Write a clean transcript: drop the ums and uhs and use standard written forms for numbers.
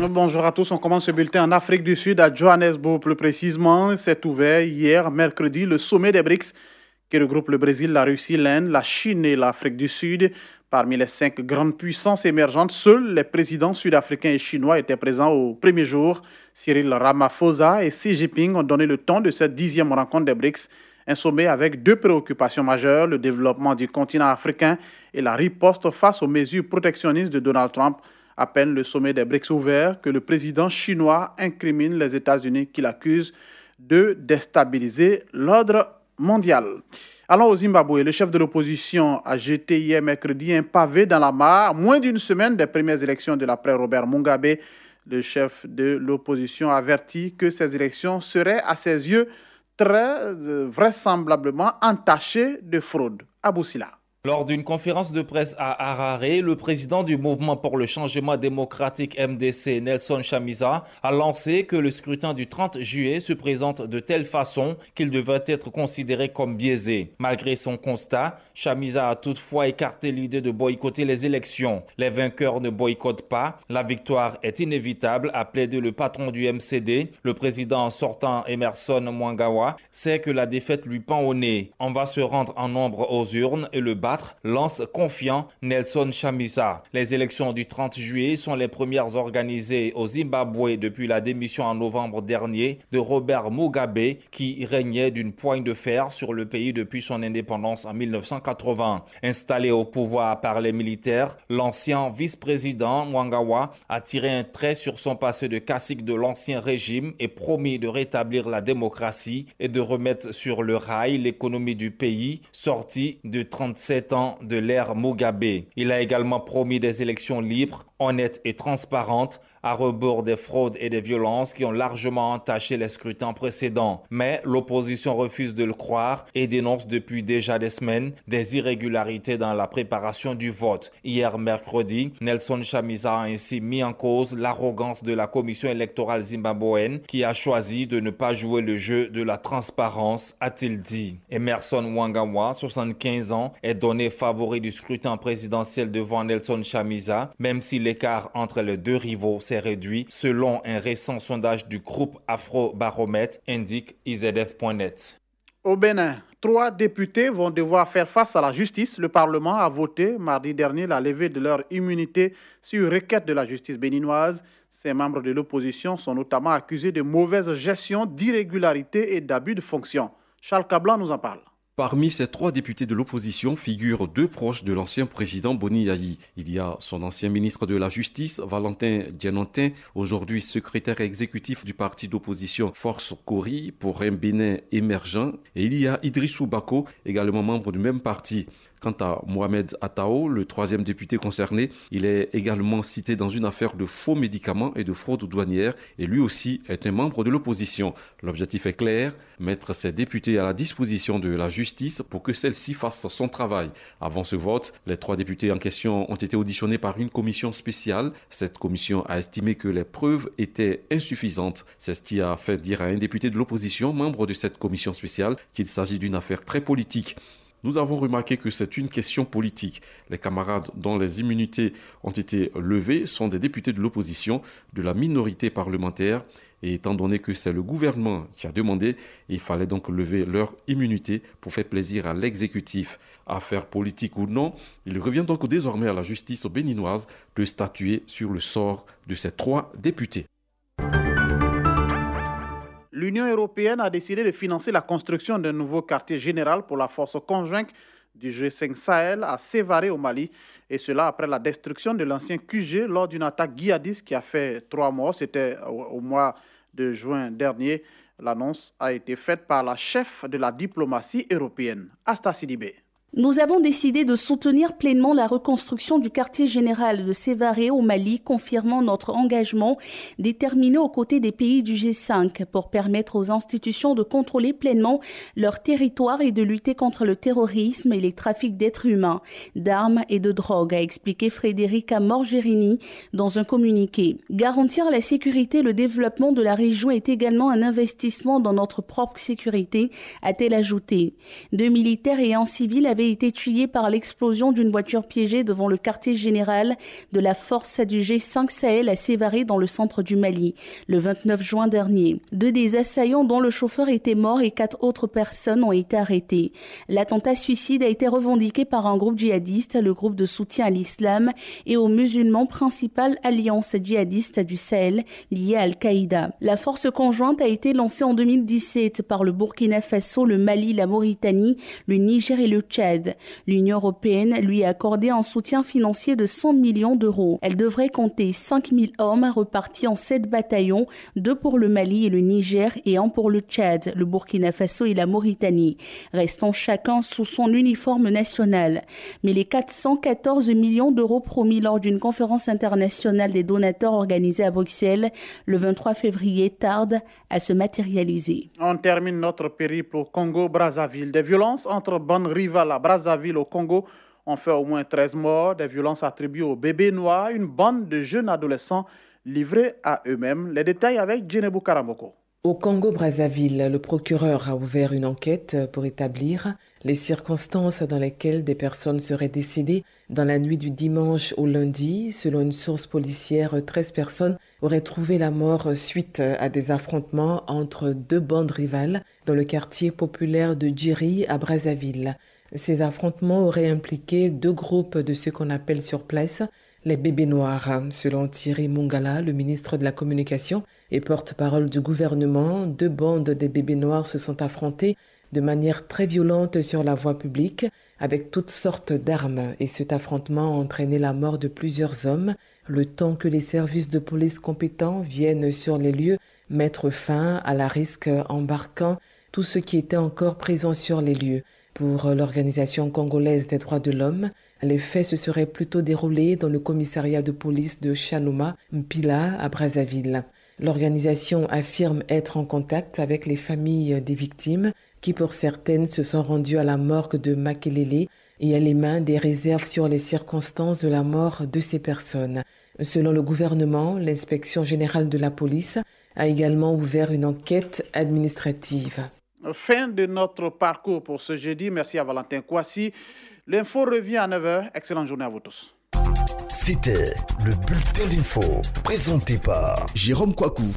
Bonjour à tous, on commence ce bulletin en Afrique du Sud, à Johannesburg plus précisément. C'est ouvert hier, mercredi, le sommet des BRICS qui regroupe le Brésil, la Russie, l'Inde, la Chine et l'Afrique du Sud. Parmi les 5 grandes puissances émergentes, seuls les présidents sud-africains et chinois étaient présents au premier jour. Cyril Ramaphosa et Xi Jinping ont donné le ton de cette 10e rencontre des BRICS. Un sommet avec 2 préoccupations majeures, le développement du continent africain et la riposte face aux mesures protectionnistes de Donald Trump. À peine le sommet des BRICS ouvert que le président chinois incrimine les États-Unis qui l'accusent de déstabiliser l'ordre mondial. Allons au Zimbabwe. Le chef de l'opposition a jeté hier mercredi un pavé dans la mare, moins d'une semaine des premières élections de l'après-Robert Mugabe. Le chef de l'opposition a averti que ces élections seraient, à ses yeux, très vraisemblablement entachées de fraude. Abou Sila. Lors d'une conférence de presse à Harare, le président du Mouvement pour le changement démocratique MDC, Nelson Chamisa, a lancé que le scrutin du 30 juillet se présente de telle façon qu'il devrait être considéré comme biaisé. Malgré son constat, Chamisa a toutefois écarté l'idée de boycotter les élections. Les vainqueurs ne boycottent pas, la victoire est inévitable, a plaidé le patron du MCD. Le président sortant Emmerson Mnangagwa sait que la défaite lui pend au nez. On va se rendre en nombre aux urnes et le battre, lance confiant Nelson Chamisa. Les élections du 30 juillet sont les premières organisées au Zimbabwe depuis la démission en novembre dernier de Robert Mugabe qui régnait d'une poigne de fer sur le pays depuis son indépendance en 1980. Installé au pouvoir par les militaires, l'ancien vice-président Mnangagwa a tiré un trait sur son passé de cacique de l'ancien régime et promis de rétablir la démocratie et de remettre sur le rail l'économie du pays sorti de 37 ans de l'ère Mugabe. Il a également promis des élections libres, honnêtes et transparentes, à rebours des fraudes et des violences qui ont largement entaché les scrutins précédents. Mais l'opposition refuse de le croire et dénonce depuis déjà des semaines des irrégularités dans la préparation du vote. Hier mercredi, Nelson Chamisa a ainsi mis en cause l'arrogance de la commission électorale zimbabwéenne qui a choisi de ne pas jouer le jeu de la transparence, a-t-il dit. Emmerson Mnangagwa, 75 ans, est donné favori du scrutin présidentiel devant Nelson Chamisa, même si l'écart entre les deux rivaux s'est réduit, selon un récent sondage du groupe Afrobaromètre, indique izf.net. Au Bénin, 3 députés vont devoir faire face à la justice. Le Parlement a voté mardi dernier la levée de leur immunité sur requête de la justice béninoise. Ces membres de l'opposition sont notamment accusés de mauvaise gestion, d'irrégularité et d'abus de fonction. Charles Cablan nous en parle. Parmi ces 3 députés de l'opposition figurent 2 proches de l'ancien président Boni Yayi. Il y a son ancien ministre de la Justice, Valentin Dienantin, aujourd'hui secrétaire exécutif du parti d'opposition Force Kori pour un Bénin émergent. Et il y a Idrissou Bako, également membre du même parti. Quant à Mohamed Atao, le 3e député concerné, il est également cité dans une affaire de faux médicaments et de fraude douanière et lui aussi est un membre de l'opposition. L'objectif est clair, mettre ces députés à la disposition de la justice pour que celle-ci fasse son travail. Avant ce vote, les 3 députés en question ont été auditionnés par une commission spéciale. Cette commission a estimé que les preuves étaient insuffisantes. C'est ce qui a fait dire à un député de l'opposition, membre de cette commission spéciale, qu'il s'agit d'une affaire très politique. Nous avons remarqué que c'est une question politique. Les camarades dont les immunités ont été levées sont des députés de l'opposition, de la minorité parlementaire. Et étant donné que c'est le gouvernement qui a demandé, il fallait donc lever leur immunité pour faire plaisir à l'exécutif. Affaire politique ou non, il revient donc désormais à la justice béninoise de statuer sur le sort de ces 3 députés. L'Union européenne a décidé de financer la construction d'un nouveau quartier général pour la force conjointe du G5 Sahel à Sévaré au Mali. Et cela après la destruction de l'ancien QG lors d'une attaque djihadiste qui a fait 3 morts. C'était au mois de juin dernier. L'annonce a été faite par la chef de la diplomatie européenne, Asta Sidibé. Nous avons décidé de soutenir pleinement la reconstruction du quartier général de Sévaré au Mali, confirmant notre engagement déterminé aux côtés des pays du G5 pour permettre aux institutions de contrôler pleinement leur territoire et de lutter contre le terrorisme et les trafics d'êtres humains, d'armes et de drogue, a expliqué Federica Morgherini dans un communiqué. Garantir la sécurité et le développement de la région est également un investissement dans notre propre sécurité, a-t-elle ajouté. 2 militaires et un civil avaient avait été tué par l'explosion d'une voiture piégée devant le quartier général de la force du G5 Sahel à Sévaré dans le centre du Mali, le 29 juin dernier. 2 des assaillants dont le chauffeur était mort et 4 autres personnes ont été arrêtées. L'attentat suicide a été revendiqué par un groupe djihadiste, le groupe de soutien à l'islam et aux musulmans, principale alliance djihadiste du Sahel liée à Al-Qaïda. La force conjointe a été lancée en 2017 par le Burkina Faso, le Mali, la Mauritanie, le Niger et le Tchad. L'Union européenne lui a accordé un soutien financier de 100 millions d'euros. Elle devrait compter 5000 hommes repartis en 7 bataillons, 2 pour le Mali et le Niger et 1 pour le Tchad, le Burkina Faso et la Mauritanie, restant chacun sous son uniforme national. Mais les 414 millions d'euros promis lors d'une conférence internationale des donateurs organisée à Bruxelles le 23 février tardent à se matérialiser. On termine notre périple au Congo-Brazzaville. Des violences entre bandes rivales à Brazzaville au Congo ont fait au moins 13 morts. Des violences attribuées aux bébés noirs, une bande de jeunes adolescents livrés à eux-mêmes. Les détails avec Djenebou Karamboko. Au Congo-Brazzaville, le procureur a ouvert une enquête pour établir les circonstances dans lesquelles des personnes seraient décédées dans la nuit du dimanche au lundi. Selon une source policière, 13 personnes auraient trouvé la mort suite à des affrontements entre 2 bandes rivales dans le quartier populaire de Djiri à Brazzaville. Ces affrontements auraient impliqué 2 groupes de ce qu'on appelle sur place les bébés noirs. Selon Thierry Mongala, le ministre de la Communication et porte-parole du gouvernement, 2 bandes des bébés noirs se sont affrontées de manière très violente sur la voie publique avec toutes sortes d'armes et cet affrontement a entraîné la mort de plusieurs hommes, le temps que les services de police compétents viennent sur les lieux mettre fin à la risque embarquant tous ceux qui étaient encore présents sur les lieux. Pour l'Organisation congolaise des droits de l'homme, les faits se seraient plutôt déroulés dans le commissariat de police de Chanouma, Mpila, à Brazzaville. L'organisation affirme être en contact avec les familles des victimes qui, pour certaines, se sont rendues à la morgue de Makelele et à l'émet des réserves sur les circonstances de la mort de ces personnes. Selon le gouvernement, l'inspection générale de la police a également ouvert une enquête administrative. Fin de notre parcours pour ce jeudi. Merci à Valentin Kouassi. L'info revient à 9h. Excellente journée à vous tous. C'était le bulletin d'info présenté par Jérôme Kouakou.